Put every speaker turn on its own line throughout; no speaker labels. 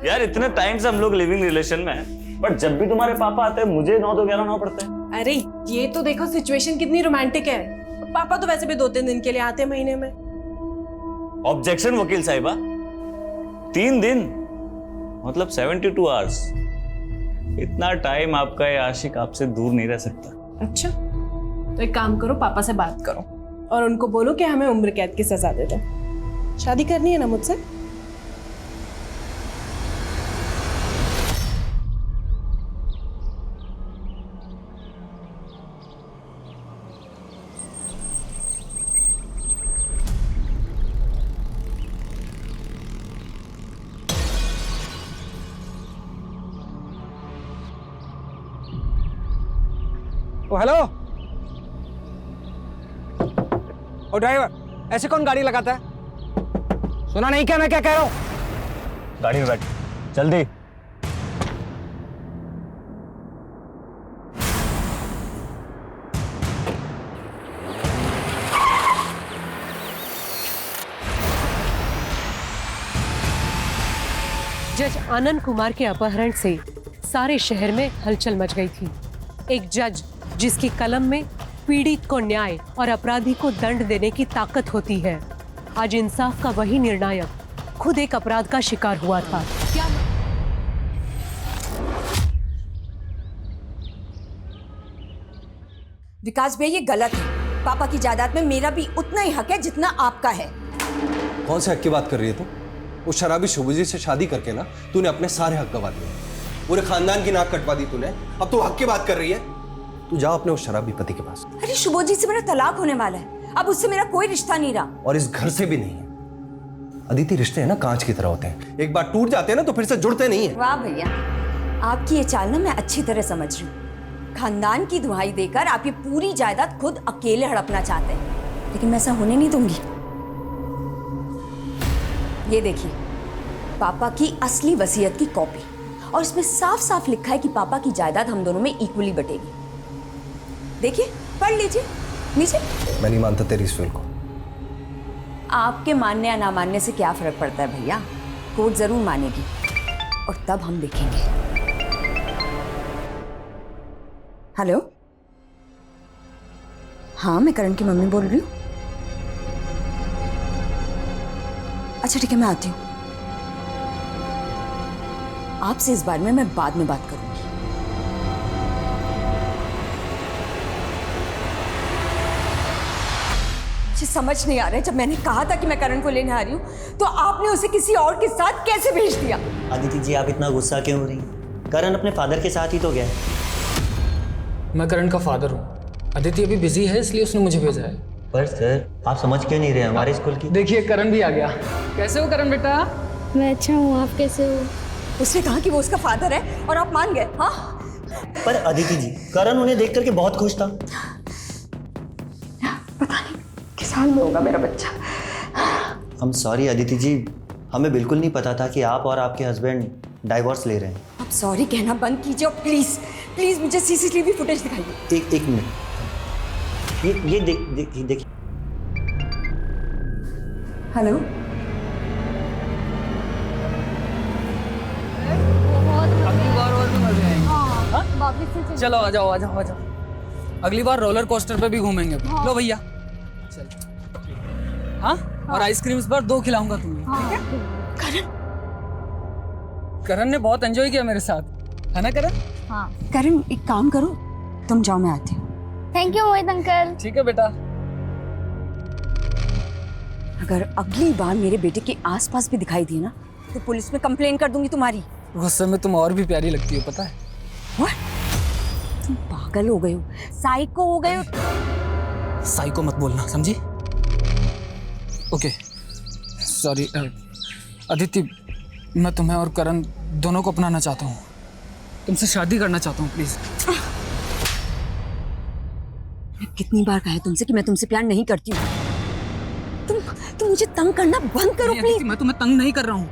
यार इतने टाइम से हम लोग लिविंग रिलेशन में हैं, बट जब भी तुम्हारे पापा आते हैं मुझे 9 पड़ते हैं।
अरे ये तो देखो सिचुएशन कितनी रोमांटिक है। पापा तो वैसे भी 2-3 दिन के लिए आते हैं महीने में।
ऑब्जेक्शन वकील साहिबा, 3 दिन मतलब 72 आवर्स। इतना टाइम आपका ये आशिक आपसे दूर नहीं रह सकता।
अच्छा तो एक काम करो, पापा से बात करो और उनको बोलो कि हमें उम्र कैद की सजा दे दो। शादी करनी है ना मुझसे?
ओ हेलो। ओ ड्राइवर, ऐसे कौन गाड़ी लगाता है? सुना नहीं क्या मैं क्या कह रहा हूं?
गाड़ी में बैठ जल्दी।
जज आनंद कुमार के अपहरण से सारे शहर में हलचल मच गई थी। एक जज जिसकी कलम में पीड़ित को न्याय और अपराधी को दंड देने की ताकत होती है, आज इंसाफ का वही निर्णायक खुद एक अपराध का शिकार हुआ था। क्या
विकास भैया, ये गलत है। पापा की जायदाद में मेरा भी उतना ही हक है जितना आपका है।
कौन से हक की बात कर रही है तू? उस शराबी शुभजी से शादी करके ना तूने अपने सारे हक गवा दिए, पूरे खानदान की नाक कटवा दी तूने। अब तू हक की बात कर रही है? तू जा अपने उस शराबी पति के पास।
अरे शुभजी से मेरा तलाक होने वाला है, अब उससे मेरा कोई रिश्ता नहीं रहा।
और इस घर से भी नहीं है। अदिति, रिश्ते हैं ना कांच की तरह होते हैं, एक बार टूट जाते हैं ना तो फिर से जुड़ते नहीं है।
वाह भैया, आपकी ये चाल ना मैं अच्छी तरह समझ रही हूँ। खानदान की दुहाई देकर आप ये पूरी जायदाद खुद अकेले हड़पना चाहते हैं, लेकिन मैं ऐसा होने नहीं दूंगी। ये देखिए, पापा की असली वसीयत की कॉपी, और इसमें साफ साफ लिखा है कि पापा की जायदाद हम दोनों में इक्वली बटेगी। देखिए, पढ़ लीजिए नीचे।
मैं नहीं मानता तेरी इस फिल्म को।
आपके मानने या ना मानने से क्या फर्क पड़ता है भैया, कोर्ट जरूर मानेगी और तब हम देखेंगे। हेलो, हाँ मैं करण की मम्मी बोल रही हूँ। अच्छा ठीक है, मैं आती हूँ। आपसे इस बारे में मैं बाद में बात करूंगी। मुझे समझ नहीं आ रहा है, जब मैंने कहा था कि मैं करण को लेने आ रही हूँ तो आपने उसे किसी और के साथ कैसे भेज दिया?
अदिति जी, आप इतना गुस्सा क्यों हो रही? करण अपने फादर के साथ ही तो गया।
मैं करण का फादर हूँ। अदिति अभी बिजी है इसलिए उसने मुझे भेजा है।
पर सर, आप समझ क्यों नहीं रहे हमारे स्कूल की?
देखिए करण भी आ गया। कैसे हो करण बेटा?
मैं अच्छा हूँ, आप कैसे हो?
उसने कहा कि वो उसका फादर है और आप मान गए? हाँ,
पर अदिति जी, करण उन्हें देख करके बहुत खुश था।
पता नहीं किस हाल में होगा मेरा बच्चा।
हम सॉरी अदिति जी, हमें बिल्कुल नहीं पता था कि आप और आपके हस्बैंड डाइवोर्स ले रहे हैं।
आप सॉरी कहना बंद कीजिए और प्लीज प्लीज मुझे सीसीटीवी फुटेज दिखाइए।
एक मिनट, ये देखिए।
हेलो,
अगली बार और भी मजे आएंगे।
हाँ, वापस से
चलो आ जाओ आ जाओ आ जाओ। अगली बार रोलर कोस्टर पे भी घूमेंगे। लो भैया चल। हाँ, और आइसक्रीम्स पर 2 खिलाऊंगा तुम्हें, ठीक है? करण ने बहुत एंजॉय किया मेरे साथ, है ना करण?
हाँ।
करण एक काम करो, तुम जाओ मैं आती हूँ।
Thank you Mohit uncle.
ठीक है बेटा।
अगर अगली बार मेरे बेटे के आसपास भी दिखाई दिए ना तो पुलिस में कंप्लेन कर दूंगी तुम्हारी।
गुस्से में तुम और भी प्यारी लगती हो, पता है?
What? तुम पागल हो गए हो, साइको हो गए हो।
साइको मत बोलना, समझी? Okay sorry. अदिति, मैं तुम्हें और करण दोनों को अपनाना चाहता हूँ, तुमसे शादी करना चाहता हूँ, प्लीज।
मैं कितनी बार कहा है तुमसे कि मैं तुमसे प्यार नहीं करती हूँ। तुम मुझे तंग करना बंद करो प्लीज।
मैं तुम्हें तंग नहीं कर रहा हूँ,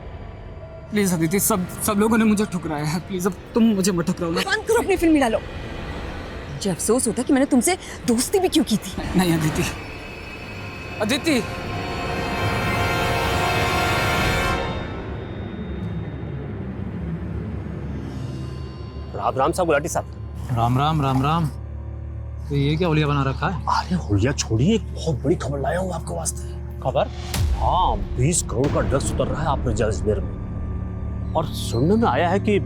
प्लीज अदिति। सब लोगों ने मुझे ठुकराया है, प्लीज अब तुम मुझे मत ठुकराओ ना।
बंद करो अपनी फिल्म डालो। मुझे अफसोस होता कि मैंने तुमसे दोस्ती भी क्यों की थी।
नहीं अदिति, अदिति।
राम राम साहब गुलाटी साहब।
राम राम राम राम। तो ये क्या होलिया बना रखा है?
अरे होलिया छोड़िए, एक बहुत बड़ी खबर लाया हूँ आपके वास्ते।
खबर?
हाँ, 20 करोड़ का ड्रग्स उतर रहा है आपने अजमेर में, और सुनने में आया है कि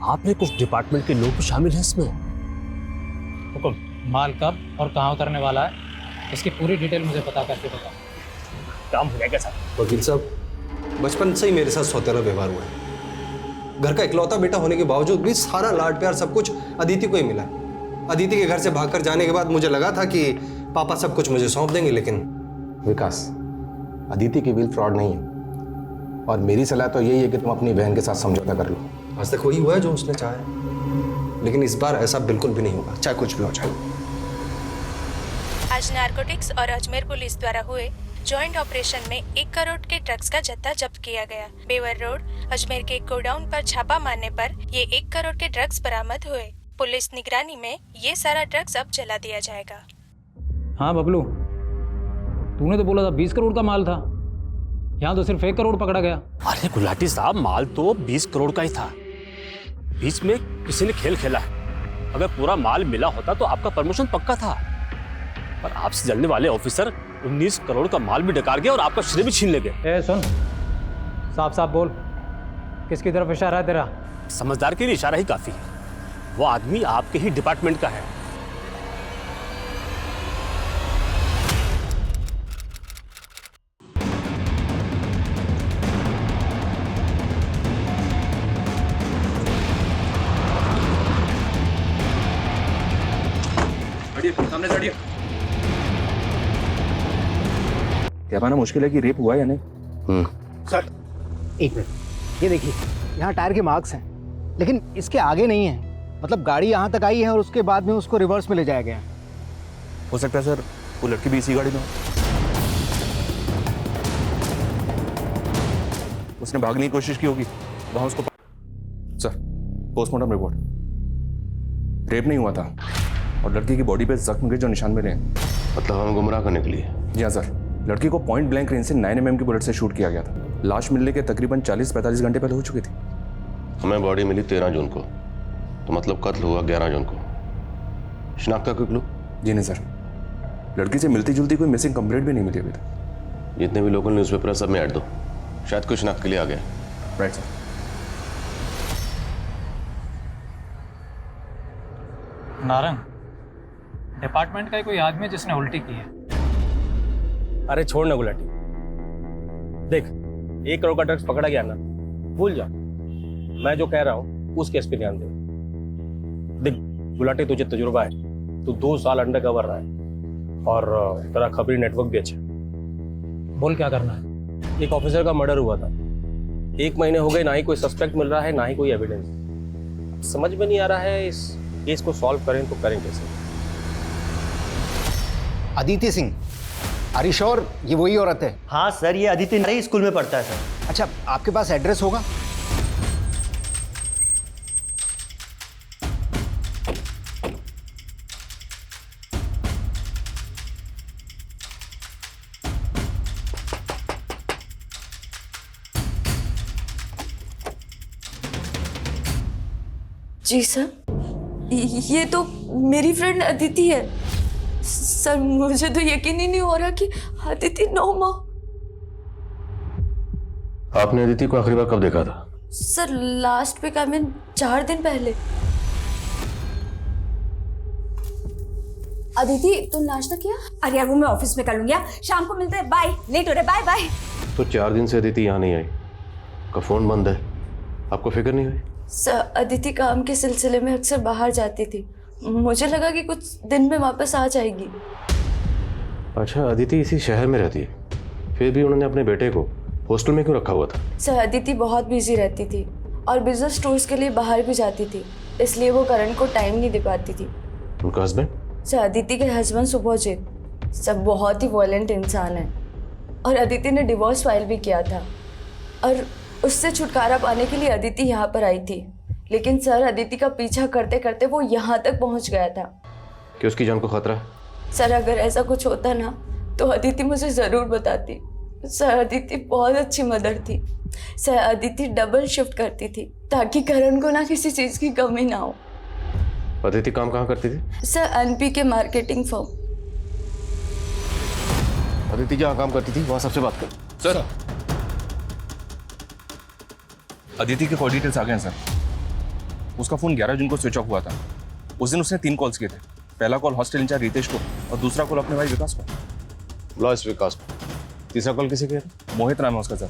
आपने कुछ डिपार्टमेंट के लोग भी शामिल हैं इसमें।
हुकुम, माल कब और कहाँ उतरने वाला है इसकी पूरी डिटेल मुझे पता करके बताओ।
काम हो जाएगा साहब।
वकील साहब, बचपन से ही मेरे साथ सौतेला व्यवहार हुआ है। घर का इकलौता बेटा होने के बावजूद भी सारा लाड प्यार सब कुछ अदिति को ही मिला है। अदिति के घर से भागकर जाने के बाद मुझे लगा था कि पापा सब कुछ मुझे सौंप देंगे, लेकिन
विकास, अदिति की विल फ्रॉड नहीं है, और मेरी सलाह तो यही है कि तुम अपनी बहन के साथ समझौता कर लो।
आज तक वही हुआ है जो उसने चाहा है, लेकिन इस बार ऐसा बिल्कुल भी नहीं होगा, चाहे कुछ भी हो जाए।
आज नारकोटिक्स और अजमेर पुलिस द्वारा हुए जॉइंट ऑपरेशन में 1 करोड़ के ड्रग्स का जत्था जब्त किया गया। बेवर रोड अजमेर के गोडाउन पर छापा मारने पर ये 1 करोड़ के ड्रग्स बरामद हुए। पुलिस निगरानी में ये सारा ड्रग्स अब जला दिया जाएगा।
हाँ बबलू, तूने तो बोला था 20 करोड़ का माल था, यहाँ तो सिर्फ 1 करोड़ पकड़ा गया।
अरे गुलाटी साहब, माल तो 20 करोड़ का ही था। बीच में किसी ने खेल खेला है। अगर पूरा माल मिला होता तो आपका प्रमोशन पक्का था, पर आपसे जलने वाले ऑफिसर 19 करोड़ का माल भी डकार गए और आपका श्रेय भी छीन ले गए।
ए सुन, साफ साफ बोल, किसकी तरफ इशारा है तेरा?
समझदार के लिए इशारा ही काफी है। वो आदमी आपके ही डिपार्टमेंट का है।
सामने चढ़िए। क्या माना मुश्किल है कि रेप हुआ या नहीं?
सर एक मिनट, ये देखिए, यहाँ टायर के मार्क्स हैं, लेकिन इसके आगे नहीं है। मतलब गाड़ी यहाँ तक आई है और उसके बाद में उसको रिवर्स में ले जाया गया।
हो सकता है सर वो लड़की भी इसी गाड़ी में हो। उसने भागने की कोशिश की होगी, वहां उसको। Sir, postmortem report. रेप नहीं हुआ था और लड़की की बॉडी पे जख्म के जो निशान मिले हैं।
मतलब हमें गुमराह करने के लिए?
जी हाँ सर, लड़की को पॉइंट ब्लैंक रेंज से 9 mm की बुलेट से शूट किया गया था। लाश मिलने के तकरीबन 40-45 घंटे पहले हो चुकी थी।
हमें बॉडी मिली 13 जून को, तो मतलब कत्ल हुआ 11 जून को। शिनाख्त का कोई क्लू?
जी नहीं सर, लड़की से मिलती जुलती कोई मिसिंग कंप्लेंट भी नहीं मिली अभी तक।
जितने भी लोकल न्यूज़पेपर है सब में ऐड दो, शायद कोई शिनाख्त के लिए आ गया।
Right sir.
नारंग, डिपार्टमेंट का ही कोई आदमी जिसने उल्टी की है।
अरे छोड़ ना गुलाटी, देख 1 करोड़ का ड्रग्स पकड़ा गया ना, भूल जा। मैं जो कह रहा हूँ उस केस पे ध्यान दे। देख गुलाटी, तुझे तजुर्बा है, तू 2 साल अंडर कवर रहा है और तेरा खबरी नेटवर्क भी अच्छा।
बोल क्या करना है?
एक ऑफिसर का मर्डर हुआ था, 1 महीने हो गए, ना ही कोई सस्पेक्ट मिल रहा है, ना ही कोई एविडेंस। समझ में नहीं आ रहा है इस केस को सॉल्व करें तो करें कैसे।
Aditi Singh, are you sure ये वही औरत है?
हाँ सर, ये अदिति नई स्कूल में पढ़ता है सर।
अच्छा, आपके पास एड्रेस होगा?
जी सर, ये तो मेरी फ्रेंड अदिति है। सर मुझे तो यकीन ही नहीं हो रहा कि अदिति 9 माह।
आपने अदिति को आखिरी बार कब देखा था?
Sir last week, I mean 4 दिन पहले। अदिति तुम नाश्ता किया? अरे यार वो मैं ऑफिस में कर लूंगी, शाम को मिलते हैं, बाय। लेट हो रहे, बाय बाय।
तो 4 दिन से अदिति यहाँ नहीं आई, का फोन बंद है, आपको फिक्र नहीं हुई?
सर अदिति काम के सिलसिले में अक्सर बाहर जाती थी, मुझे लगा कि कुछ दिन में वापस आ जाएगी।
अच्छा, अदिति इसी शहर में रहती है, फिर भी उन्होंने अपने बेटे को हॉस्टल में क्यों रखा हुआ था?
सर अदिति बहुत बिजी रहती थी और बिजनेस टूर्स के लिए बाहर भी जाती थी, इसलिए वो करण को टाइम नहीं दे पाती थी।
उनका हस्बैंड?
सर अदिति के हस्बैंड सुभोजीत सब बहुत ही वॉयलेंट इंसान है और अदिति ने डिवोर्स फाइल भी किया था और उससे छुटकारा पाने के लिए अदिति यहाँ पर आई थी, लेकिन सर अदिति का पीछा करते करते वो यहाँ तक पहुँच गया था।
कि उसकी जान को खतरा है?
सर अगर ऐसा कुछ होता ना तो अदिति मुझे ज़रूर बताती, सर अदिति बहुत अच्छी मदर थी। सर अदिति डबल शिफ्ट करती थी ताकि करण को ना किसी चीज़ की कमी ना हो।
अदिति काम कहाँ करती थी?
सर एनपी के मार्केटिंग फर्म।
अदिति जहाँ काम करती थी वहाँ सबसे बात कर।
सर अदिति के कॉल डिटेल्स आ गए हैं सर। उसका फोन 11 जून को स्विच ऑफ हुआ था। उस दिन उसने 3 कॉल्स किए थे। पहला कॉल हॉस्टल इंचार्ज रितेश को और दूसरा कॉल अपने भाई विकास को।
बुलाओ इस विकास को। तीसरा कॉल किसे किया था?
मोहित नाम है उसका सर,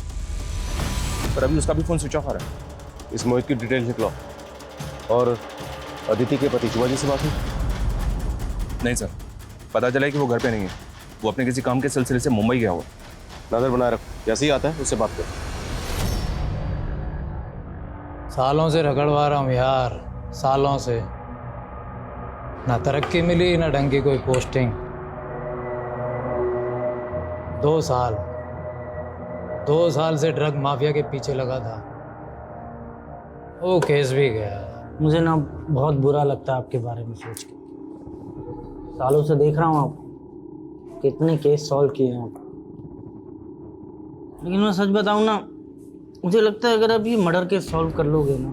पर अभी उसका भी फोन स्विच ऑफ आ रहा है।
इस मोहित की डिटेल निकलो। और अदिति के पति शिवाजी से बात हुई?
नहीं सर, पता चला है कि वो घर पे नहीं है। वो अपने किसी काम के सिलसिले से मुंबई गया हुआ।
नजर बनाए रखो, जैसे ही आता है उससे बात करो।
सालों से रगड़वा रहा हूँ यार, सालों से। ना तरक्की मिली ना ढंग की कोई पोस्टिंग। 2 साल से ड्रग माफिया के पीछे लगा था। वो केस भी गया।
मुझे ना बहुत बुरा लगता है आपके बारे में सोच के। सालों से देख रहा हूँ आप कितने केस सॉल्व किए हैं आप, लेकिन मैं सच बताऊँ ना, मुझे लगता है अगर आप ये मर्डर केस सॉल्व कर लोगे ना,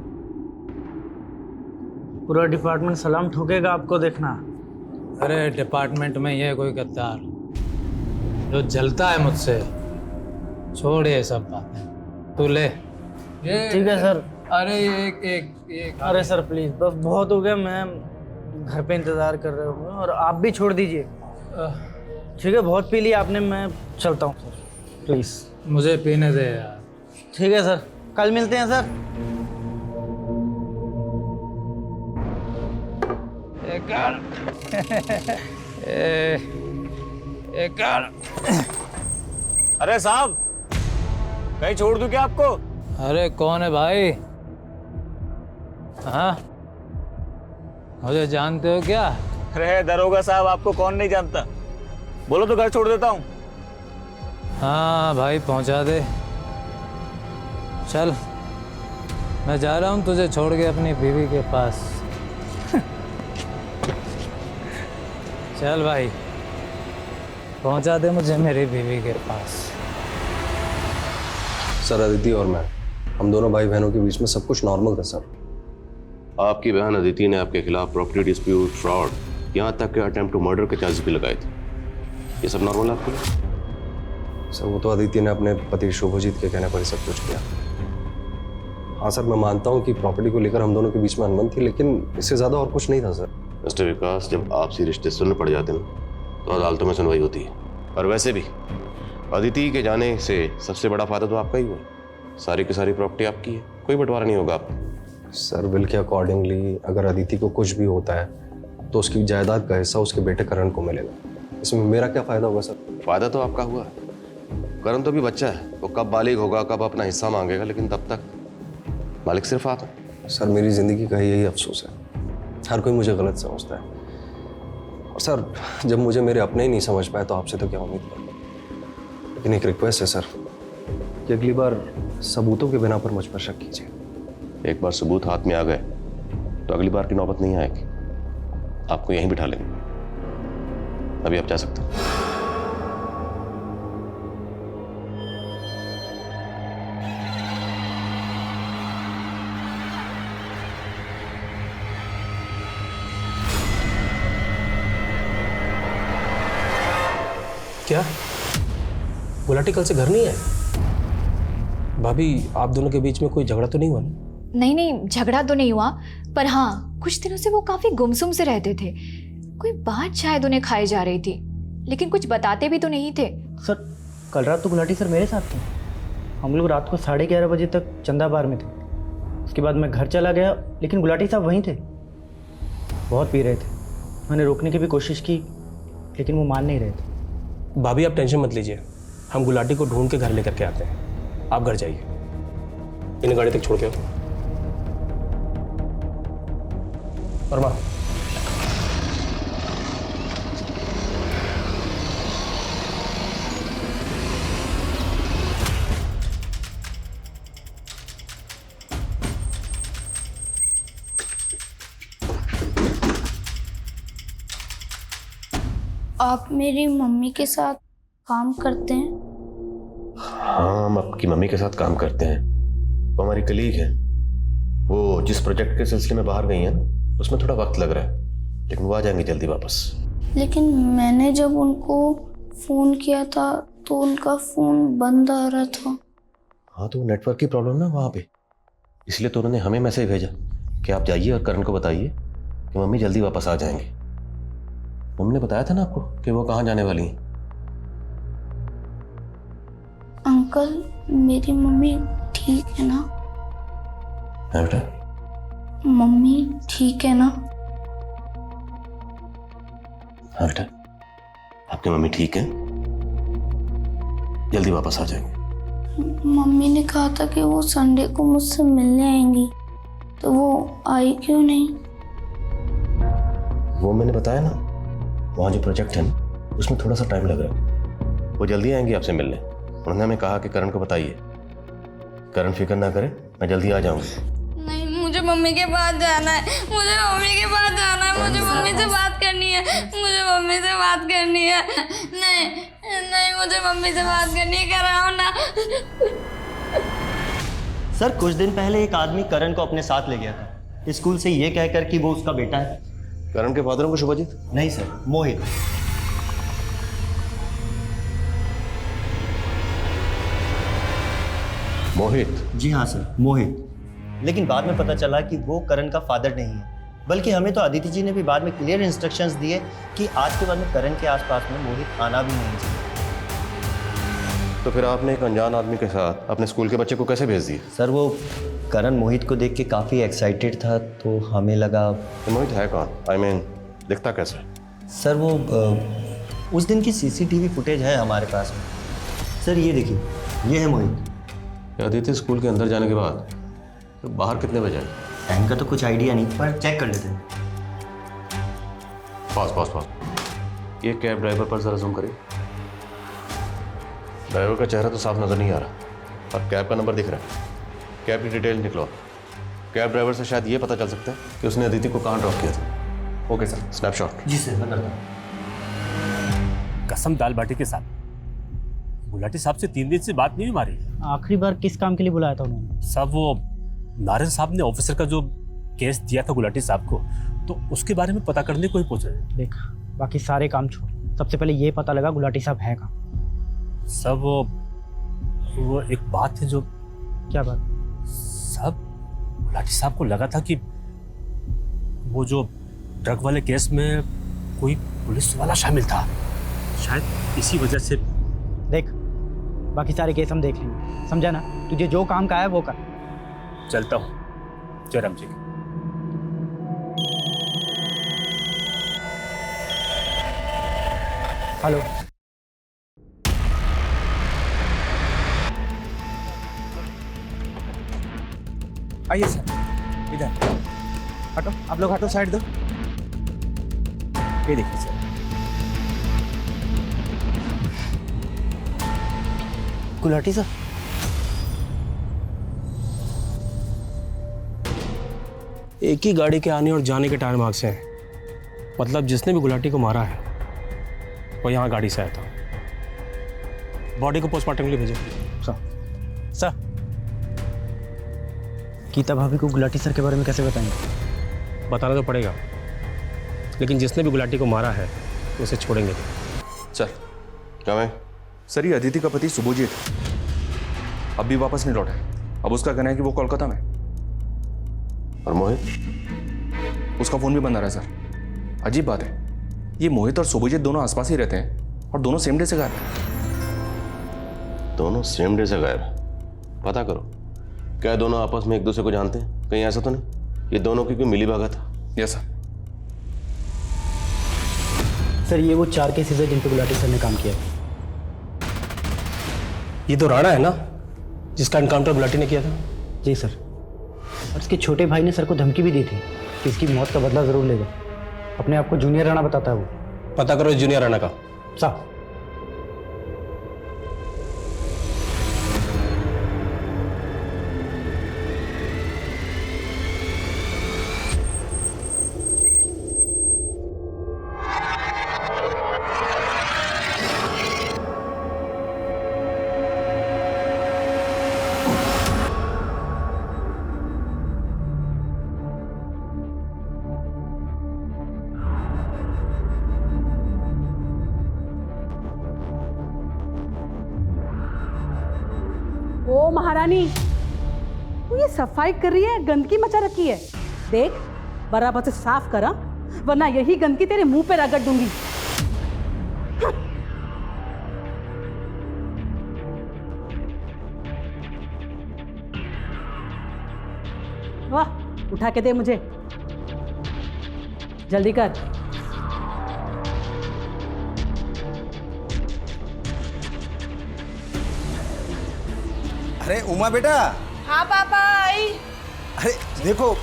पूरा डिपार्टमेंट सलाम ठोकेगा आपको, देखना।
अरे डिपार्टमेंट में ये कोई गद्दार जो जलता है मुझसे, छोड़ ये सब बातें, तू ले।
ठीक है सर।
अरे एक
अरे सर प्लीज, बस बहुत हो गया। मैं घर पे इंतजार कर रहे होंगे और आप भी छोड़ दीजिए। ठीक है, बहुत पी लिया आपने, मैं चलता हूँ सर, प्लीज।
मुझे पीने दे यार।
ठीक है सर, कल मिलते हैं सर।
अरे साहब, कहीं छोड़ दूं क्या आपको?
अरे कौन है भाई? हाँ, मुझे जानते हो क्या?
अरे दरोगा साहब, आपको कौन नहीं जानता? बोलो तो घर छोड़ देता हूँ।
हाँ भाई, पहुंचा दे। चल, मैं जा रहा हूँ तुझे छोड़ के अपनी बीवी के पास। चल भाई, पहुंचा दे मुझे मेरी बीवी के पास।
सर अदिति और मैं, हम दोनों भाई बहनों के बीच में सब कुछ नॉर्मल था सर।
आपकी बहन अदिति ने आपके खिलाफ प्रॉपर्टी डिस्प्यूट, फ्रॉड, यहाँ तक के अटेम्प्ट टू मर्डर के चार्जेस भी लगाए थे। ये सब नॉर्मल है आपके लिए?
सर वो तो अदिति ने अपने पति शुभजीत के कहने पर ही सब कुछ किया। हाँ सर, मैं मानता हूँ कि प्रॉपर्टी को लेकर हम दोनों के बीच में अनबन थी, लेकिन इससे ज़्यादा और कुछ नहीं था सर।
मिस्टर विकास, जब आपसी रिश्ते सुनने पड़ जाते हैं तो अदालतों में सुनवाई होती है। और वैसे भी अदिति के जाने से सबसे बड़ा फायदा तो आपका ही हुआ। सारी की सारी प्रॉपर्टी आपकी है, कोई बंटवारा नहीं होगा आपको।
सर बिल के अकॉर्डिंगली अगर अदिति को कुछ भी होता है तो उसकी जायदाद का हिस्सा उसके बेटे करण को मिलेगा। इसमें मेरा क्या फ़ायदा होगा सर?
फ़ायदा तो आपका हुआ है। करण तो भी बच्चा है, वो कब बालिग होगा, कब अपना हिस्सा मांगेगा, लेकिन तब तक मालिक सिर्फ आप हैं।
सर मेरी ज़िंदगी का यही अफसोस है, हर कोई मुझे गलत समझता है। और सर जब मुझे मेरे अपने ही नहीं समझ पाए तो आपसे तो क्या उम्मीद करूँ। लेकिन एक रिक्वेस्ट है सर कि अगली बार सबूतों के बिना पर मुझ पर शक कीजिए।
एक बार सबूत हाथ में आ गए तो अगली बार की नौबत नहीं आएगी। आपको यहीं बिठा लेंगे। अभी आप जा सकते हैं।
क्या गुलाटी कल से घर नहीं है? भाभी, आप दोनों के बीच में कोई झगड़ा तो नहीं हुआ ना?
नहीं, झगड़ा तो नहीं हुआ, पर हाँ कुछ दिनों से वो काफी गुमसुम से रहते थे। कोई बात शायद उन्हें खाई जा रही थी, लेकिन कुछ बताते भी तो नहीं थे।
सर कल रात तो गुलाटी सर मेरे साथ थे। हम लोग रात को 11:30 बजे तक चंदा बार में थे। उसके बाद मैं घर चला गया, लेकिन गुलाटी साहब वहीं थे। बहुत पी रहे थे। मैंने रोकने की भी कोशिश की, लेकिन वो मान नहीं रहे थे।
भाभी आप टेंशन मत लीजिए, हम गुलाटी को ढूंढ के घर लेकर के आते हैं। आप घर जाइए, इन्हें गाड़ी तक छोड़ के आओ। वर्मा,
आप मेरी मम्मी के साथ काम करते हैं?
हाँ, हम आपकी मम्मी के साथ काम करते हैं। वो हमारी कलीग है। वो जिस प्रोजेक्ट के सिलसिले में बाहर गई हैं ना, उसमें थोड़ा वक्त लग रहा है, लेकिन वो आ जाएंगी जल्दी वापस।
लेकिन मैंने जब उनको फ़ोन किया था तो उनका फ़ोन बंद आ रहा था।
हाँ, तो नेटवर्क की प्रॉब्लम ना वहाँ पे, इसलिए तो उन्होंने हमें मैसेज भेजा कि आप जाइए और करण को बताइए कि मम्मी जल्दी वापस आ जाएंगे। मम्मी ने बताया था ना आपको कि वो कहाँ जाने वाली हैं।
अंकल, मेरी मम्मी ठीक है ना?
हाँ बेटा,
मम्मी ठीक है ना?
हाँ बेटा, आपकी मम्मी ठीक है, जल्दी वापस आ जाएंगे।
मम्मी ने कहा था कि वो संडे को मुझसे मिलने आएंगी, तो वो आई क्यों नहीं?
वो मैंने बताया ना, वहाँ जो प्रोजेक्ट है ना, उसमें थोड़ा सा टाइम लग रहा है। वो जल्दी आएंगी आपसे मिलने। उन्होंने हमें कहा कि करण को बताइए। करण फिक्र ना करे, मैं जल्दी आ जाऊंगी।
नहीं, मुझे मम्मी के पास जाना है, मुझे मम्मी के पास जाना है, मुझे मम्मी से बात करनी है, मुझे मम्मी से बात करनी है। नहीं नहीं, मुझे मम्मी से बात करनी है, कराओ ना।
सर कुछ दिन पहले एक आदमी करण को अपने साथ ले गया था, स्कूल से ये कहकर कि वो उसका बेटा है।
करण के फादर को शुभजीत?
नहीं सर, मोहित।
मोहित?
जी हाँ सर, मोहित। लेकिन बाद में पता चला कि वो करण का फादर नहीं है, बल्कि हमें तो अदिति जी ने भी बाद में क्लियर इंस्ट्रक्शंस दिए कि आज के बाद में करण के आसपास में मोहित आना भी नहीं चाहिए।
तो फिर आपने एक अनजान आदमी के साथ अपने स्कूल के बच्चे को कैसे भेज दिया?
सर वो करण मोहित को देख के काफ़ी एक्साइटेड था, तो हमें लगा।
तो मोहित है कौन? I mean, दिखता कैसे?
सर वो उस दिन की सीसीटीवी फुटेज है हमारे पास में। सर ये देखिए, ये है मोहित।
अदिति स्कूल के अंदर जाने के बाद तो बाहर कितने बजे?
टाइम का तो कुछ आइडिया नहीं, पर चेक कर लेते हैं।
पास ये कैब ड्राइवर पर जरा जूम करिए। ड्राइवर का चेहरा तो साफ नजर नहीं आ रहा, अब कैब का नंबर दिख रहा है। कैब की डिटेल निकलो। कैब ड्राइवर से शायद ये पता चल सकता है कि उसने अदिति को कहाँ ड्रॉप किया था। Okay sir, snapshot.
जी सर, मैं करता हूँ।
कसम दाल बाटी के साथ गुलाटी साहब से 3 दिन से बात नहीं हमारी।
आखिरी बार किस काम के लिए बुलाया था उन्होंने?
साहब वो नारायण साहब ने ऑफिसर का जो केस दिया था गुलाटी साहब को, तो उसके बारे में पता करने को ही पूछ रहे।
देख, बाकी सारे काम छोड़, सबसे पहले ये पता लगा गुलाटी साहब है कहाँ।
सब वो एक बात है जो।
क्या बात?
सब गुलाटी साहब को लगा था कि वो जो ड्रग वाले केस में कोई पुलिस वाला शामिल था, शायद इसी वजह से।
देख, बाकी सारे केस हम देख लेंगे, समझा ना? तुझे जो काम का है वो कर।
चलता हूँ। जयराम जी।
हेलो।
आइए सर, इधर हटो, आप लोग हटो, साइड दो। ये देखिए सर।
गुलाटी सर,
एक ही गाड़ी के आने और जाने के टायर मार्क्स हैं। मतलब जिसने भी गुलाटी को मारा है वो यहाँ गाड़ी से आया था। बॉडी को पोस्टमार्टम के लिए भेजो। सर
गीता भाभी को गुलाटी सर के बारे में कैसे बताएंगे?
बताना तो पड़ेगा, लेकिन जिसने भी गुलाटी को मारा है उसे छोड़ेंगे।
सर
क्या मैं?
सर ये अदिति का पति शुभजीत अब भी वापस नहीं लौटा है। अब उसका कहना है कि वो कोलकाता में।
और मोहित?
उसका फोन भी बंद आ रहा है सर। अजीब बात है, ये मोहित और शुभजीत दोनों आसपास ही रहते हैं और दोनों सेम डे से गायब हैं।
दोनों सेम डे से गायब? पता करो, क्या दोनों आपस में एक दूसरे को जानते हैं? कहीं ऐसा तो नहीं ये दोनों की कोई मिली भगत है?
Yes sir.
सर ये वो 4 केसेस है जिन पे गुलाटी सर ने काम किया।
ये तो राणा है ना, जिसका एनकाउंटर गुलाटी ने किया था?
जी सर। और इसके छोटे भाई ने सर को धमकी भी दी थी कि इसकी मौत का बदला जरूर लेगा। अपने आप को जूनियर राणा बताता है वो।
पता करो जूनियर राणा का।
साहब।
महारानी, तू ये सफाई कर रही है, गंदगी मचा रखी है। देख बराबर से साफ करा, वरना यही गंदगी तेरे मुंह पे रगड़ दूंगी। वाह, उठा के दे मुझे, जल्दी कर।
अरे उमा बेटा।
हाँ पापा आई।
अरे देखो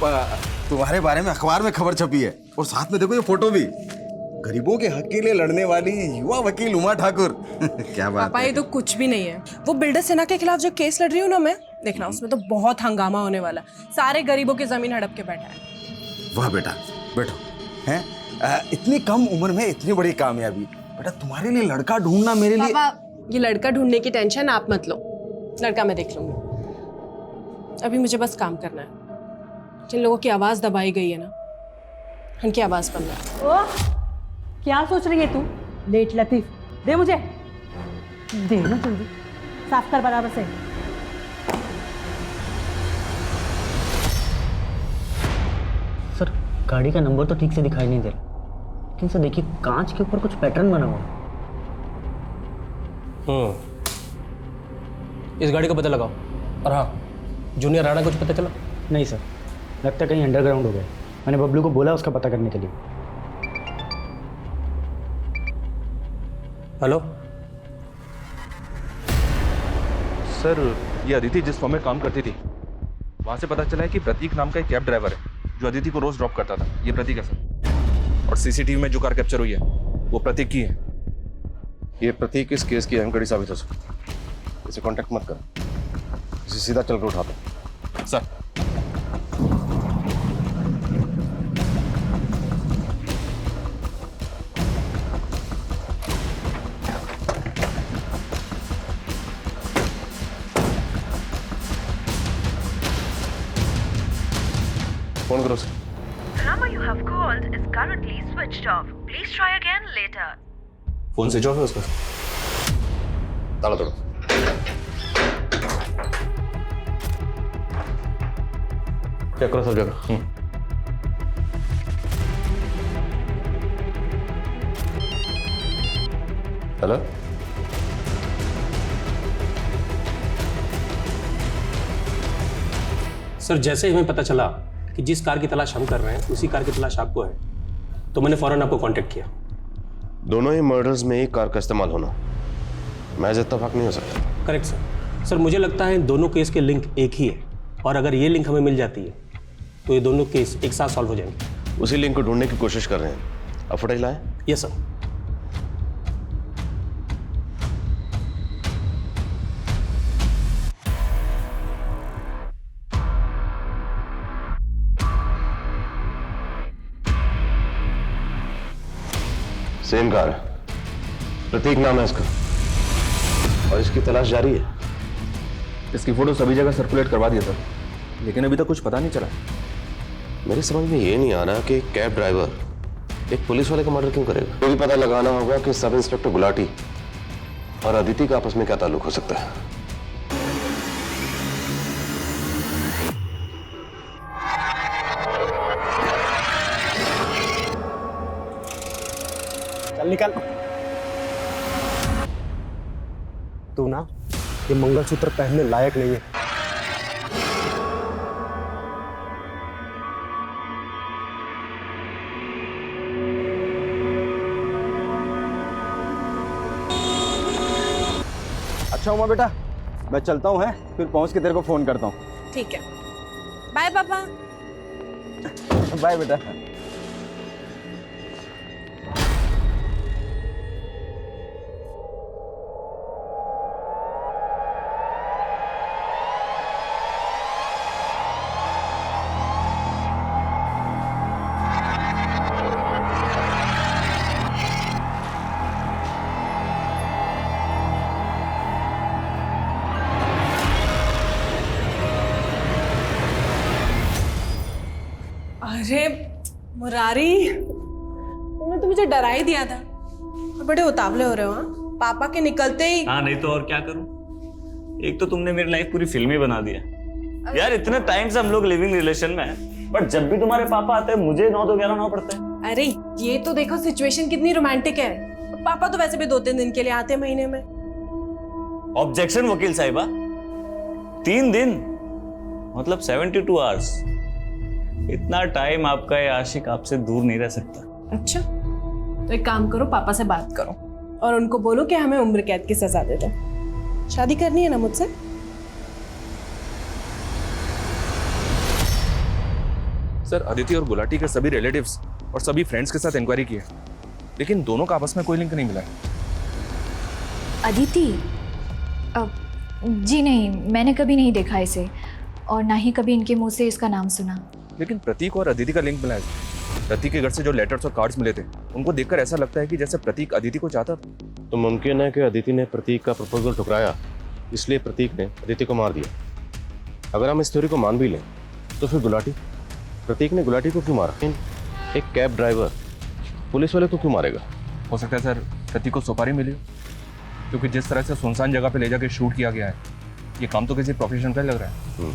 तुम्हारे बारे में अखबार में खबर छपी है, और साथ में देखो ये फोटो भी, गरीबों के हक के लिए लड़ने वाली युवा वकील उमा ठाकुर। क्या बात
पापा
है।
ये तो कुछ भी नहीं है। वो बिल्डर सेना के खिलाफ जो केस लड़ रही हूँ ना मैं, देखना उसमें तो बहुत हंगामा होने वाला है। सारे गरीबों की जमीन हड़प के बैठा है।
वाह बेटा, बैठो। हैं इतनी कम उम्र में इतनी बड़ी कामयाबी। बेटा तुम्हारे लिए लड़का ढूंढना मेरे लिए।
पापा ये लड़का ढूंढने की टेंशन आप मत लो, लड़का मैं देख लूंगी। अभी मुझे बस काम करना है। जिन लोगों की आवाज दबाई गई है ना, उनकी आवाज बनना है।
ओ, क्या सोच रही है तू? लेट लतीफ, दे मुझे, दे ना जल्दी, साफ कर बराबर से।
सर गाड़ी का नंबर तो ठीक से दिखाई नहीं दे रहा, लेकिन सर देखिए कांच के ऊपर कुछ पैटर्न बना हुआ है।
इस गाड़ी का पता लगाओ। और हाँ, जूनियर राणा कुछ पता चला?
नहीं सर, लगता है कहीं अंडरग्राउंड हो गया। मैंने बबलू को बोला उसका पता करने के लिए।
हेलो
सर, ये अदिति जिस फॉर्म में काम करती थी, वहां से पता चला है कि प्रतीक नाम का एक कैब ड्राइवर है जो अदिति को रोज ड्रॉप करता था। ये प्रतीक है सर, और सीसीटीवी में जो कार कैप्चर हुई है वो प्रतीक की है।
ये प्रतीक इस केस की अहम कड़ी साबित हो सकती है। इसे कांटेक्ट मत कर, इसे सीधा चल कर उठा दो।
सर
फोन करो sir.
The number you have called is currently switched off. Please try again later.
Phone switch off है उसका, ताला तोड़ो। चेक करो सब जगह। हेलो,
सर जैसे ही हमें पता चला कि जिस कार की तलाश हम कर रहे हैं उसी कार की तलाश आपको है, तो मैंने फौरन आपको कांटेक्ट किया।
दोनों ही मर्डर्स में एक कार का इस्तेमाल होना महज इत्तेफाक नहीं हो सकता।
Correct sir. सर मुझे लगता है दोनों केस के लिंक एक ही है, और अगर ये लिंक हमें मिल जाती है तो ये दोनों केस एक साथ सॉल्व हो जाएंगे।
उसी लिंक को ढूंढने की कोशिश कर रहे हैं। अब फुटेज लाएं?
Yes sir.
सेम कार है, प्रतीक नाम है इसका, और इसकी तलाश जारी है।
इसकी फोटो सभी जगह सर्कुलेट करवा दिया सर, लेकिन अभी तक कुछ पता नहीं चला।
मेरे समझ में ये नहीं आ रहा कि कैब ड्राइवर एक पुलिस वाले का मर्डर क्यों करेगा। तो भी पता लगाना होगा कि सब इंस्पेक्टर गुलाटी और अदिति का आपस में क्या ताल्लुक हो सकता है।
चल निकल। तू ना ये मंगलसूत्र पहनने लायक नहीं है।
अच्छा उमा बेटा, मैं चलता हूँ, है फिर पहुँच के तेरे को फोन करता हूँ।
ठीक है, बाय पापा।
बाय बेटा।
अरे मुरारी, तुमने तो मुझे डरा ही दिया था। और बड़े उतावले हो रहे हो। हाँ, पापा के निकलते ही।
हाँ नहीं तो और क्या करूं, एक तो तुमने मेरी लाइफ पूरी फिल्मी बना दिया यार। इतने टाइम से हम लोग लिविंग रिलेशन में हैं, बट जब भी तुम्हारे पापा आते हैं मुझे 9 तो 11 पड़ता है।
अरे ये तो देखो सिचुएशन कितनी रोमांटिक है। पापा तो वैसे भी 2-3 दिन के लिए आते हैं महीने में।
ऑब्जेक्शन वकील साहिबा, 3 दिन मतलब 72 आवर्स। इतना टाइम आपका ये आशिक आपसे दूर नहीं रह सकता।
अच्छा तो एक काम करो, पापा से बात करो और उनको बोलो कि हमें उम्र कैद की सजा दे दो। शादी करनी है ना मुझसे?
सर अदिति और गुलाटी के सभी रिलेटिव्स और सभी फ्रेंड्स के साथ इंक्वायरी की है, लेकिन दोनों का आपस में कोई लिंक नहीं मिला है।
अदिति? जी नहीं, मैंने कभी नहीं देखा इसे और ना ही कभी इनके मुंह से इसका नाम सुना।
लेकिन प्रतीक और अदिति का लिंक मिला है। प्रतीक के घर से जो लेटर्स और कार्ड्स मिले थे उनको देखकर ऐसा लगता है कि जैसे प्रतीक अदिति को चाहता था।
तो मुमकिन है कि अदिति ने प्रतीक का प्रपोजल ठुकराया, इसलिए प्रतीक ने अदिति को मार दिया। अगर हम इस थ्योरी को मान भी लें तो फिर प्रतीक ने गुलाटी को क्यों मारा? एक कैब ड्राइवर पुलिस वाले को क्यों मारेगा?
हो सकता है सर प्रतीक को सुपारी मिली हो, क्योंकि जिस तरह से सुनसान जगह पे ले जाके शूट किया गया है, ये काम तो किसी प्रोफेशन का लग रहा है।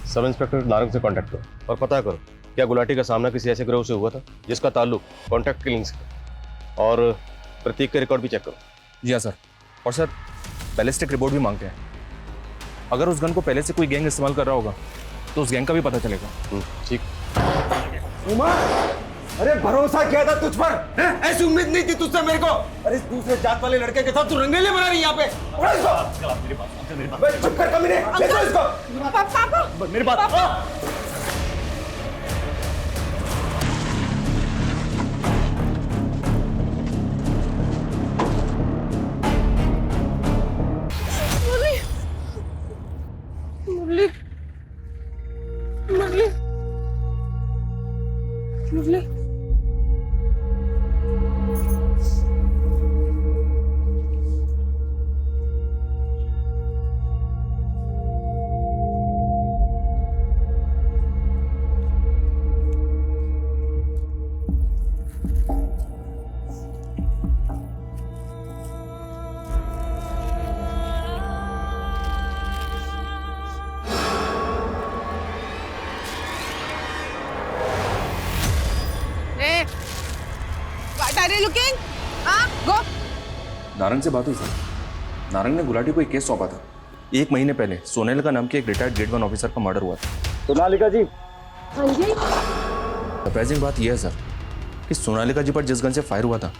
सब इंस्पेक्टर नारंग से कांटेक्ट करो और पता करो क्या गुलाटी का सामना किसी ऐसे गिरोह से हुआ था जिसका ताल्लुक कॉन्ट्रैक्ट किलिंग से, और प्रतीक के रिकॉर्ड भी चेक करो।
जी हाँ सर। और सर बैलिस्टिक रिपोर्ट भी मांगते हैं। अगर उस गन को पहले से कोई गैंग इस्तेमाल कर रहा होगा तो उस गैंग का भी पता चलेगा।
ठीक।
उमा, अरे भरोसा किया था तुझ पर, ऐसी उम्मीद नहीं थी तुझसे मेरे को। अरे इस दूसरे जात वाले लड़के के साथ तू रंगेले बना रही है यहाँ पे। चुप कर कमीने, ले जाओ इसको।
पापा
मेरी बात।
मुरली लुकिंग गो।
नारंग से बात हुई सर। नारंग ने गुलाटी को एक केस सौंपा था। 1 महीने पहले सोनेलिका नाम के एक रिटायर्ड ग्रेड 1 ऑफिसर का मर्डर हुआ था।
सोनालिका जी।
हाँ जी।
सरप्राइजिंग बात यह है सर कि सोनालिका जी पर जिस गन से फायर हुआ था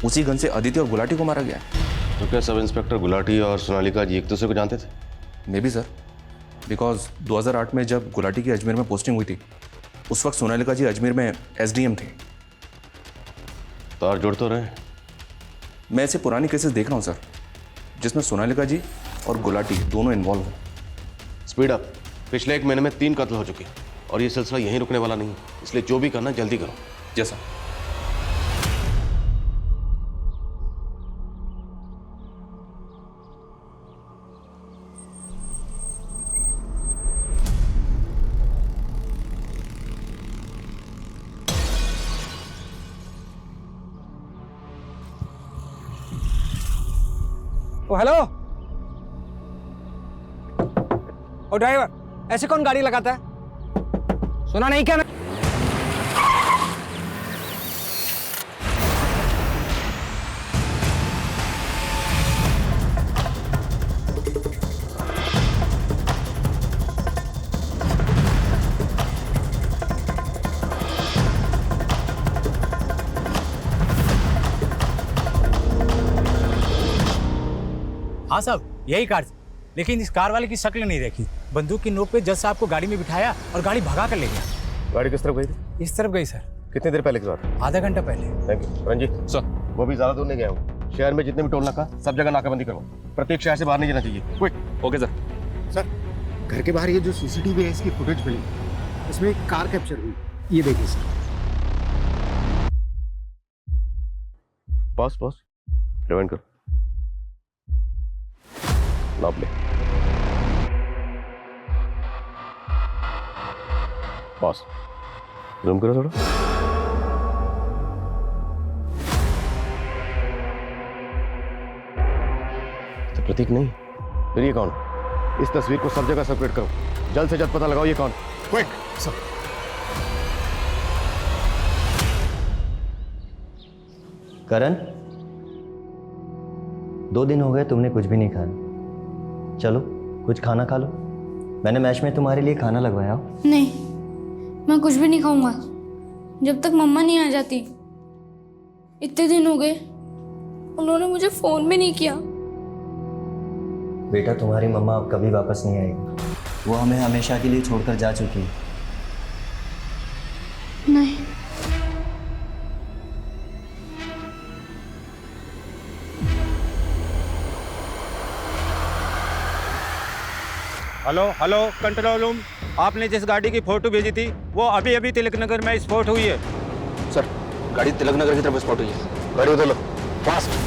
उसी गन से अदिति और गुलाटी को मारा गया है।
तो क्या सब इंस्पेक्टर गुलाटी और सोनालिका जी एक दूसरे को जानते थे?
मे बी सर, बिकॉज 2008 में जब गुलाटी की अजमेर में पोस्टिंग हुई थी उस वक्त सोनालिका जी अजमेर में SDM थे।
तार जोड़ तो रहे।
मैं ऐसे पुरानी केसेस देख रहा हूँ सर जिसमें सोनालिका जी और गुलाटी दोनों इन्वॉल्व हैं।
Speed up. पिछले 1 महीने में 3 कत्ल हो चुके और ये सिलसिला यहीं रुकने वाला नहीं है, इसलिए जो भी करना जल्दी करो।
जैसा
ओ हेलो, ओ ड्राइवर, ऐसे कौन गाड़ी लगाता है? सुना नहीं क्या?
हाँ साहब, यही कार थी, लेकिन इस कार वाले की शक्ल नहीं देखी। बंदूक की नोक पे जज साहब को गाड़ी में बिठाया और गाड़ी भगा कर ले गया।
गाड़ी किस तरफ गई थी?
इस तरफ गई सर।
कितनी देर पहले की बात है?
आधा घंटा पहले।
Thank you. रंजीत सर, वो भी ज्यादा दूर नहीं गया हूँ। शहर में जितने भी टोल नाका सब जगह नाकाबंदी करो। प्रत्येक शहर से बाहर नहीं जाना चाहिए। क्विक।
Okay sir.
सर, घर के बाहर ये जो CCTV है इसकी फुटेज मिली, इसमें एक कार कैप्चर हुई। ये देखिए सर।
पॉज पॉज, रिवाइंड करो। नाप ले। पॉज, जूम करो थोड़ा। तो प्रतीक नहीं, फिर ये कौन? इस तस्वीर को सब जगह सर्कुलेट करो, जल्द से जल्द पता लगाओ ये कौन। Quick
sir.
करण, 2 दिन हो गए तुमने कुछ भी नहीं खाया। चलो कुछ खाना खा लो, मैंने मैच में तुम्हारे लिए खाना लगवाया हो।
नहीं, मैं कुछ भी नहीं खाऊंगा जब तक मम्मा नहीं आ जाती। इतने दिन हो गए, उन्होंने मुझे फोन भी नहीं किया।
बेटा, तुम्हारी मम्मा अब कभी वापस नहीं आएगी, वो हमें हमेशा के लिए छोड़कर जा चुकी है।
नहीं,
हेलो हेलो कंट्रोल रूम, आपने जिस गाड़ी की फोटो भेजी थी वो अभी अभी तिलक नगर में स्पॉट हुई है।
सर, गाड़ी तिलक नगर की तरफ स्पॉट हुई है। गाड़ी उधर लो, फास्ट।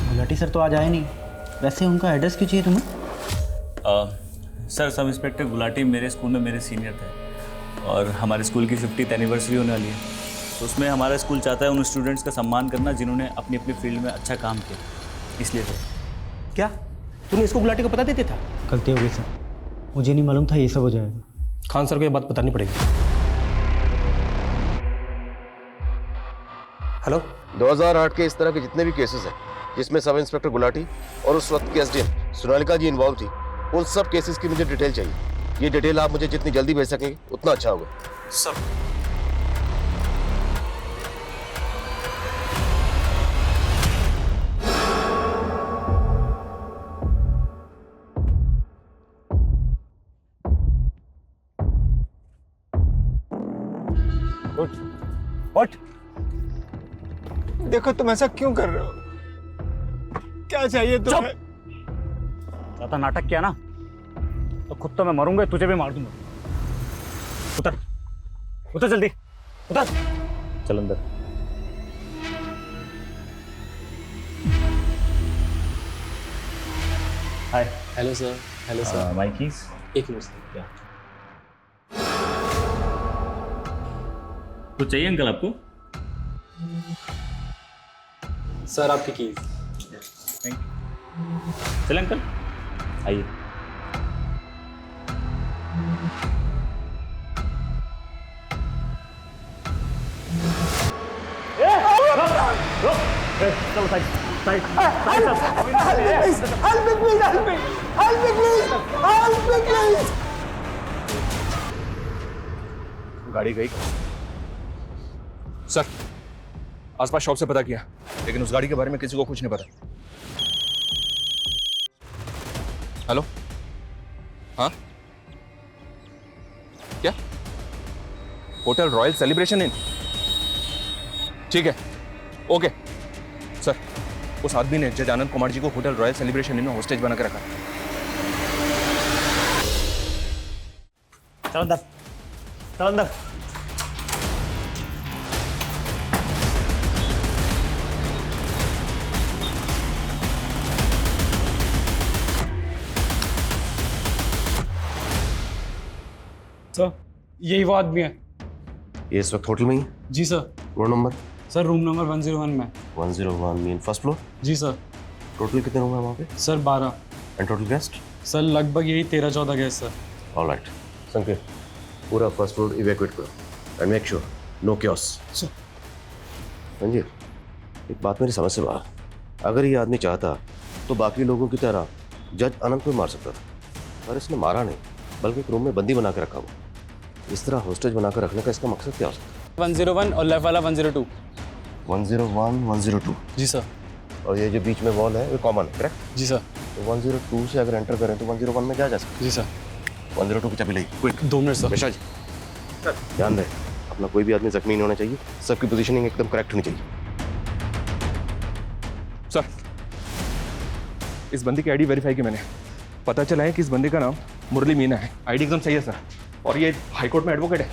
गुलाटी सर तो आज आए नहीं, वैसे उनका एड्रेस क्यों चाहिए तुम्हें?
सर, सब इंस्पेक्टर गुलाटी मेरे स्कूल में मेरे सीनियर थे और हमारे स्कूल की 50th एनिवर्सरी होने वाली है, तो उसमें हमारा स्कूल चाहता है उन स्टूडेंट्स का सम्मान करना जिन्होंने अपनी अपनी फील्ड में अच्छा काम किया, इसलिए सर।
क्या तूने इसको गुलाटी को पता देते था?
गलती हो गई सर, मुझे नहीं मालूम था ये सब हो जाएगा।
खान सर को ये बात बतानी पड़ेगी। हेलो,
2008 के इस तरह के जितने भी केसेस हैं जिसमें सब इंस्पेक्टर गुलाटी और उस वक्त की एसडीएम सोनालिका जी इन्वॉल्व थी, उन सब केसेस की मुझे डिटेल चाहिए। ये डिटेल आप मुझे जितनी जल्दी भेज सकेंगे उतना अच्छा होगा।
सर।
उठ। देखो तुम ऐसा क्यों कर रहे हो? क्या चाहिए तुम्हें?
ज्यादा नाटक किया ना तो खुद तो मैं मरूंगा, तुझे भी मार दूंगा। उतर, उतर जल्दी, उतर। चल अंदर। Hi.
Hello sir. Hello sir.
My keys.
एक मिनट सर। क्या
कुछ चाहिए अंकल आपको?
सर, आपकी कीज।
Thank you. चल अंकल, आइए। चलो साइड साइड
गाड़ी गई सर। आसपास शॉप से पता किया, लेकिन उस गाड़ी के बारे में किसी को कुछ नहीं पता। हेलो, हाँ क्या? Hotel royal celebration in? ठीक है, ओके सर। उस आदमी ने जज आनंद कुमार जी को होटल रॉयल सेलिब्रेशन इन में होस्टेज बना के रखा।
चल अंदर, चल अंदर।
सर, यही वो आदमी है।
ये इस वक्त होटल में ही है?
जी sir.
Floor number?
Sir, room number 101 में।
101 मीन फर्स्ट फ्लोर?
जी सर।
टोटल कितने रूम है वहाँ पे?
Sir 12।
And total guest?
Sir लगभग यही 13-14 गेस्ट सर।
ऑलराइट, संकेत पूरा फर्स्ट फ्लोर इवैक्यूएट करो and make sure no chaos.
Sir.
Sanjeev, एक बात मेरी समझ से बाहर। अगर ये आदमी चाहता तो बाकी लोगों की तरह जज अनंत को मार सकता था, पर इसने मारा नहीं, बल्कि एक रूम में बंदी बना के रखा हुआ। इस तरह होस्टेज बनाकर रखने का इसका मकसद क्या हो सकता है?
101 और लेफ्ट वाला 102।
101 102।
जी सर।
और ये जो बीच में वॉल है वो कॉमन, करेक्ट?
जी सर।
तो 102 से अगर एंटर करें तो 101 में जा सकते?
जी सर।
102 की चाबी ली, quick.
2 minute sir.
Mishra ji sir, ध्यान रहे अपना कोई भी आदमी जख्मी नहीं होना चाहिए, सबकी पोजीशनिंग एकदम करेक्ट होनी चाहिए।
सर, इस बंदे की आईडी वेरीफाई की मैंने, पता चला है कि इस बंदे का नाम मुरली मीना है। आईडी एकदम सही है सर, और ये हाई कोर्ट में एडवोकेट है।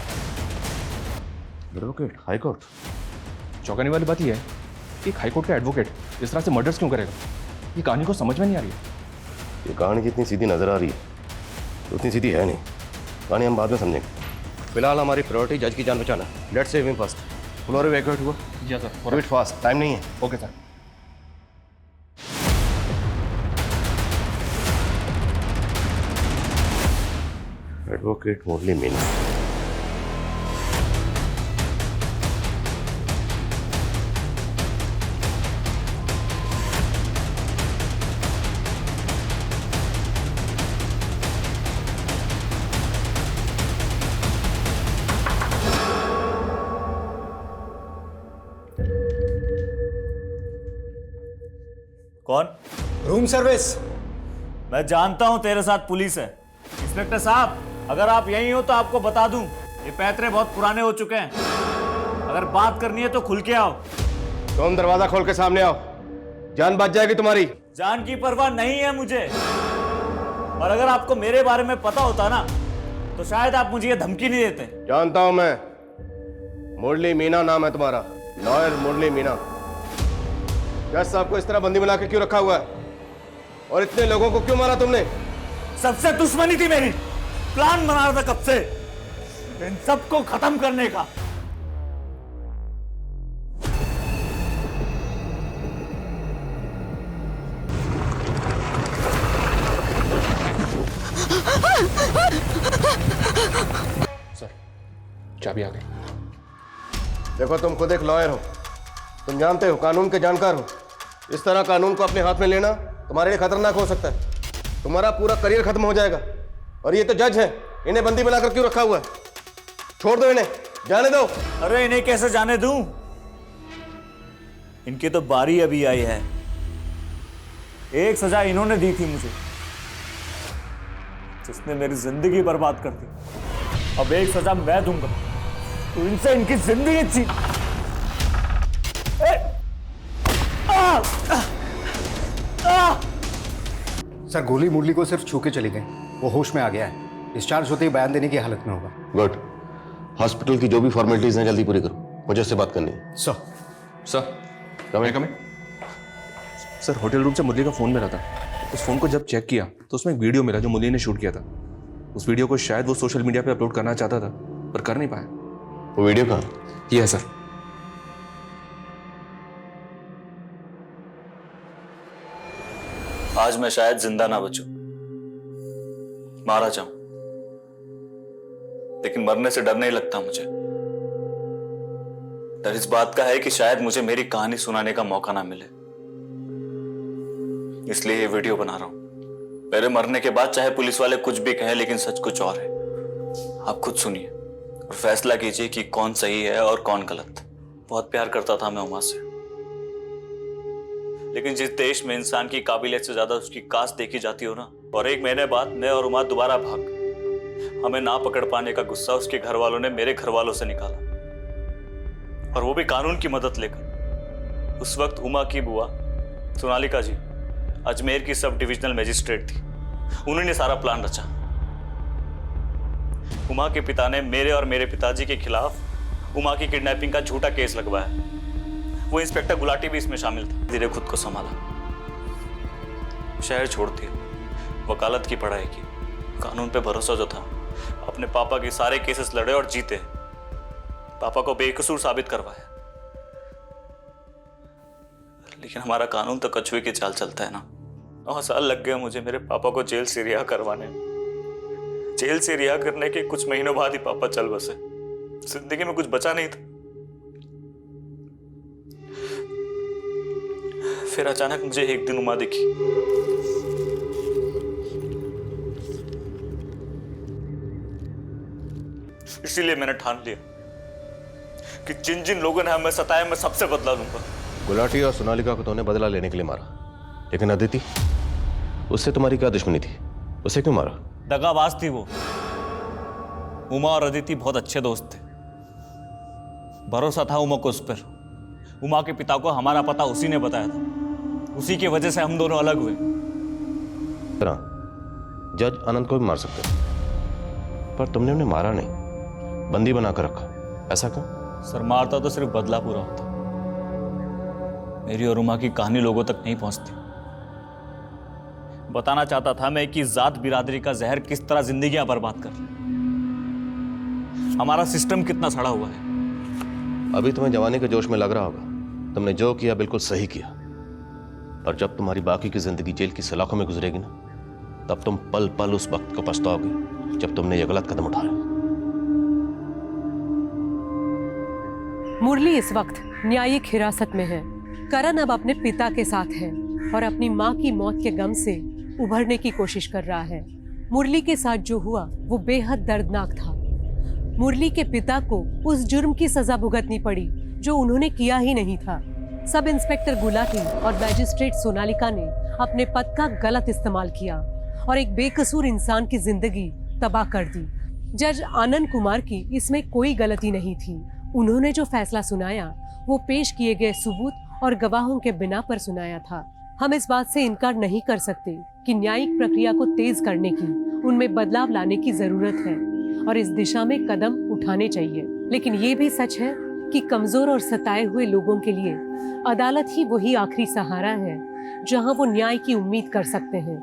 Advocate high court?
चौंकाने वाली बात यह है कि एक हाई कोर्ट का एडवोकेट इस तरह से मर्डर्स क्यों करेगा? ये कहानी को समझ में नहीं आ रही है।
ये कहानी जितनी सीधी नजर आ रही है उतनी सीधी है नहीं, कहानी हम बाद में समझेंगे। फिलहाल हमारी प्रायोरिटी जज की जान बचाना। Let's save him first. Floor evacuate हुआ?
जी sir.
Do it fast, time नहीं है।
Okay sir.
Advocate Murli Meena.
कौन?
Room service.
मैं जानता हूं तेरे साथ पुलिस है। इंस्पेक्टर साहब, अगर आप यहीं हो तो आपको बता दूं, ये पैतरे बहुत पुराने हो चुके हैं। अगर बात करनी है तो खुल के आओ।
तुम दरवाजा खोल के सामने आओ, जान बच जाएगी तुम्हारी।
जान की परवाह नहीं है मुझे, और अगर आपको मेरे बारे में पता होता ना तो शायद आप मुझे ये धमकी नहीं देते।
जानता हूं मैं, मुरली मीना नाम है तुम्हारा, लॉयर मुरली मीना। जज साहब को इस तरह बंदी बना के क्यों रखा हुआ है, और इतने लोगों को क्यों मारा तुमने?
सबसे दुश्मनी थी मेरी, प्लान बना रहा था कब से इन सबको खत्म करने का।
सर, चाबी आ गई।
देखो तुम खुद एक लॉयर हो, तुम जानते हो, कानून के जानकार हो। इस तरह कानून को अपने हाथ में लेना तुम्हारे लिए खतरनाक हो सकता है। तुम्हारा पूरा करियर खत्म हो जाएगा। और ये तो जज है, इन्हें बंदी बनाकर क्यों रखा हुआ है? छोड़ दो इन्हें, जाने दो।
अरे इन्हें कैसे जाने दूं? इनकी तो बारी अभी आई है। एक सजा इन्होंने दी थी मुझे, जिसने मेरी जिंदगी बर्बाद कर दी। अब एक सजा मैं दूंगा तो इनसे इनकी जिंदगी छीन।
सर, गोली मुरली को सिर्फ छू के चली गई, वो होश में आ गया है। डिस्चार्ज होते ही बयान देने की हालत में होगा।
गुड। हॉस्पिटल की जो भी फॉर्मेलिटीज हैं जल्दी पूरी करो, मुझे उससे बात करनी है।
सर।
सर, कम सर, होटल रूम से मुरली का फोन मिला था। उस फोन को जब चेक किया तो उसमें एक वीडियो मिला जो मुरली ने शूट किया था। उस वीडियो को शायद वो सोशल मीडिया पे अपलोड करना चाहता था, पर कर नहीं पाया।
वो वीडियो कहाँ?
ये है सर।
आज मैं शायद जिंदा ना बचूं, मारा जाऊं, लेकिन मरने से डर नहीं लगता मुझे। डर इस बात का है कि शायद मुझे मेरी कहानी सुनाने का मौका ना मिले, इसलिए ये वीडियो बना रहा हूं। मेरे मरने के बाद चाहे पुलिस वाले कुछ भी कहें, लेकिन सच कुछ और है। आप खुद सुनिए और फैसला कीजिए कि कौन सही है और कौन गलत। बहुत प्यार करता था मैं उमा से, लेकिन जिस देश में इंसान की काबिलियत से ज्यादा उसकी कास्ट देखी जाती हो ना, और 1 महीने बाद मैं और उमा दोबारा भाग, हमें ना पकड़ पाने का गुस्सा उसके घर वालों ने मेरे घर वालों से निकाला, और वो भी कानून की मदद लेकर। उस वक्त उमा की बुआ सोनालिका जी अजमेर की सब डिविजनल मैजिस्ट्रेट थी। उन्होंने सारा प्लान रचा। उमा के पिता ने मेरे और मेरे पिताजी के खिलाफ उमा की किडनैपिंग का झूठा केस लगवाया। वो इंस्पेक्टर गुलाटी भी इसमें शामिल था। धीरे खुद को संभाला, शहर छोड़ दिया, वकालत की पढ़ाई की, कानून पे भरोसा जो था, अपने पापा के सारे केसेस लड़े और जीते, पापा को बेकसूर साबित करवाया। लेकिन हमारा कानून तो कछुए की चाल चलता है ना। 9 साल लग गए मुझे मेरे पापा को जेल से रिहा करवाने में। जेल से रिहा करने के कुछ महीनों बाद ही पापा चल बसे। जिंदगी में कुछ बचा नहीं था। फिर अचानक मुझे एक दिन उमा दिखी। इसीलिए मैंने ठान लिया कि जिन जिन लोगों ने हमें सताया मैं सबसे बदला लूंगा।
गुलाटी और सोनालिका को तूने बदला लेने के लिए मारा, लेकिन अदिति, उससे तुम्हारी क्या दुश्मनी थी? उसे क्यों मारा?
दगाबाज थी वो। उमा और अदिति बहुत अच्छे दोस्त थे। भरोसा था उमा को उस पर। उमा के पिता को हमारा पता उसी ने बताया था। उसी की वजह से हम दोनों अलग हुए।
जज आनंद को भी मार सकते थे, पर तुमने उन्हें मारा नहीं, बंदी बनाकर रखा। ऐसा क्यों?
सर, मारता तो सिर्फ बदला पूरा होता। मेरी और उमा की कहानी लोगों तक नहीं पहुंचती। बताना चाहता था मैं कि जात बिरादरी का जहर किस तरह जिंदगियां बर्बाद कर रहा है। हमारा सिस्टम कितना सड़ा हुआ है।
अभी तुम्हें जवानी के जोश में लग रहा होगा, तुमने जो किया बिल्कुल सही किया, और जब तुम्हारी बाकी की जिंदगी जेल की सलाखों में गुजरेगी ना, तब तुम पल पल उस वक्त को पछताओगे जब तुमने ये गलत कदम उठाया।
मुरली इस वक्त न्यायिक हिरासत में है। करण अब अपने पिता के साथ है और अपनी माँ की मौत के गम से उभरने की कोशिश कर रहा है। मुरली के साथ जो हुआ वो बेहद दर्दनाक था। मुरली के पिता को उस जुर्म की सजा भुगतनी पड़ी जो उन्होंने किया ही नहीं था। सब इंस्पेक्टर गुलाटी और मैजिस्ट्रेट सोनालिका ने अपने पद का गलत इस्तेमाल किया और एक बेकसूर इंसान की जिंदगी तबाह कर दी। जज आनंद कुमार की इसमें कोई गलती नहीं थी। उन्होंने जो फैसला सुनाया वो पेश किए गए सबूत और गवाहों के बिना पर सुनाया था। हम इस बात से इनकार नहीं कर सकते कि न्यायिक प्रक्रिया को तेज करने की, उनमें बदलाव लाने की जरूरत है और इस दिशा में कदम उठाने चाहिए। लेकिन ये भी सच है कि कमजोर और सताए हुए लोगों के लिए अदालत ही वही आखिरी सहारा है जहां वो न्याय की उम्मीद कर सकते हैं।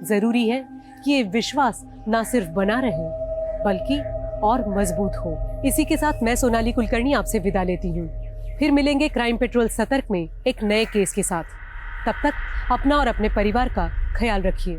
जरूरी है कि ये विश्वास ना सिर्फ बना रहे बल्कि और मजबूत हो। इसी के साथ मैं सोनाली कुलकर्णी आपसे विदा लेती हूँ। फिर मिलेंगे क्राइम पेट्रोल सतर्क में एक नए केस के साथ। तब तक अपना और अपने परिवार का ख्याल रखिए।